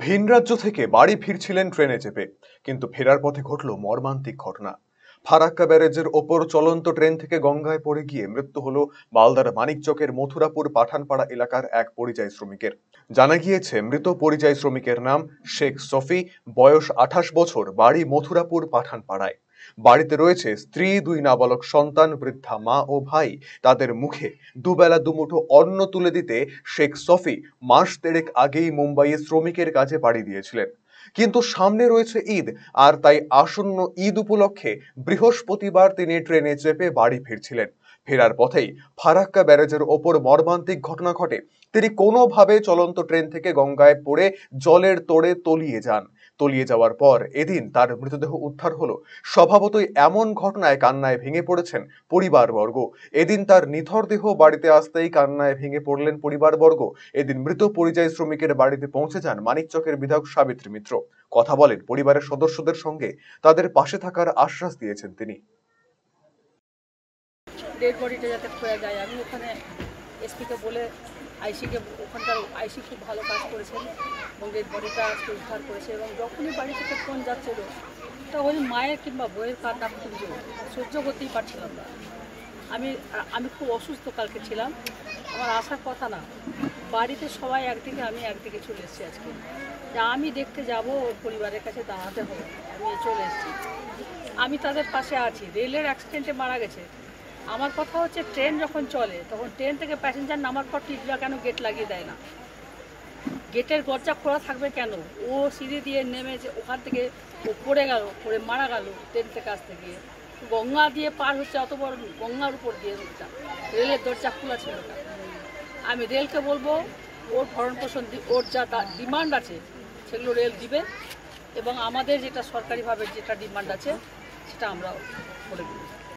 ভিন রাজ্য থেকে বাড়ি ফিরছিলেন ট্রেনে চেপে, কিন্তু ফেরার পথে ঘটল মর্মান্তিক ঘটনা। ফারাক্কা ব্যারেজের ওপর চলন্ত ট্রেন থেকে গঙ্গায় পড়ে গিয়ে মৃত্যু হলো মালদার মানিকচকের মথুরাপুর পাঠানপাড়া এলাকার এক পরিযায়ী শ্রমিকের। জানা গিয়েছে, মৃত পরিযায়ী শ্রমিকের নাম শেখ সফি, বয়স 28 বছর, বাড়ি মথুরাপুর পাঠানপাড়ায়। বাড়িতে রয়েছে স্ত্রী, 2 নাবালক সন্তান, বৃদ্ধা মা ও ভাই। তাদের মুখে দুবেলা দুমুঠো অন্ন তুলে দিতে শেখ সফি মাস দেড়েক আগেই মুম্বাইয়ে শ্রমিকের কাজে পাড়ি দিয়েছিলেন। কিন্তু সামনে রয়েছে ঈদ, আর তাই আসন্ন ঈদ উপলক্ষে বৃহস্পতিবার তিনি ট্রেনে চেপে বাড়ি ফিরছিলেন। ফেরার পথেই ফারাক্কা ব্যারেজের ওপর মর্মান্তিক ঘটনা ঘটে। তিনি কোনোভাবে চলন্ত ট্রেন থেকে গঙ্গায় পড়ে জলের তোড়ে তলিয়ে যাওয়ার পর এদিন তার মৃতদেহ উদ্ধার হলো। স্বভাবতই এমন ঘটনায় কান্নায় ভেঙে পড়েছেন পরিবারবর্গ। এদিন তার নিথর দেহ বাড়িতে আসতেই কান্নায় ভেঙে পড়লেন পরিবারবর্গ। এদিন মৃত পরিযায়ী শ্রমিকের বাড়িতে পৌঁছে যান মানিকচকের বিধায়ক সাবিত্রী মিত্র। কথা বলেন পরিবারের সদস্যদের সঙ্গে, তাদের পাশে থাকার আশ্বাস দিয়েছেন তিনি। ডেড বডিটা যাতে খোয়া যায়, আমি ওখানে এসপিকে বলে আইসিকে, ওখানকার আইসি খুব ভালো কাজ করেছেন এবং ডেড বডিটা আজকে উদ্ধার করেছে। এবং যখনই বাড়ি থেকে ফোন যাচ্ছিল তখন মায়ের কিংবা বইয়ের কান্না খুব সহ্য করতেই পারছিলাম না। আমি খুব অসুস্থ কালকে ছিলাম, আমার আসার কথা না। বাড়িতে সবাই একদিকে, আমি একদিকে চলে এসেছি আজকে, যে আমি দেখতে যাব, ওর পরিবারের কাছে দাঁড়াতে হবে। আমি চলে এসেছি, আমি তাদের পাশে আছি। রেলের অ্যাক্সিডেন্টে মারা গেছে। আমার কথা হচ্ছে, ট্রেন যখন চলে তখন ট্রেন থেকে প্যাসেঞ্জার নামার পর টিটিরা কেন গেট লাগিয়ে দেয় না? গেটের দরজা খোলা থাকবে কেন? ও সিঁড়ি দিয়ে নেমেছে, ওখান থেকে ও পড়ে মারা গেল ট্রেন থেকে আসতে গিয়ে। গঙ্গা দিয়ে পার হচ্ছে, অত বড় গঙ্গার উপর দিয়ে রোডটা, রেলের দরজা খোলা ছিল না। আমি রেলকে বলবো, ওর ভরণ পোষণ, ওর যা ডিমান্ড আছে সেগুলো রেল দিবে, এবং আমাদের যেটা সরকারিভাবে যেটা ডিমান্ড আছে সেটা আমরা করে দেবো।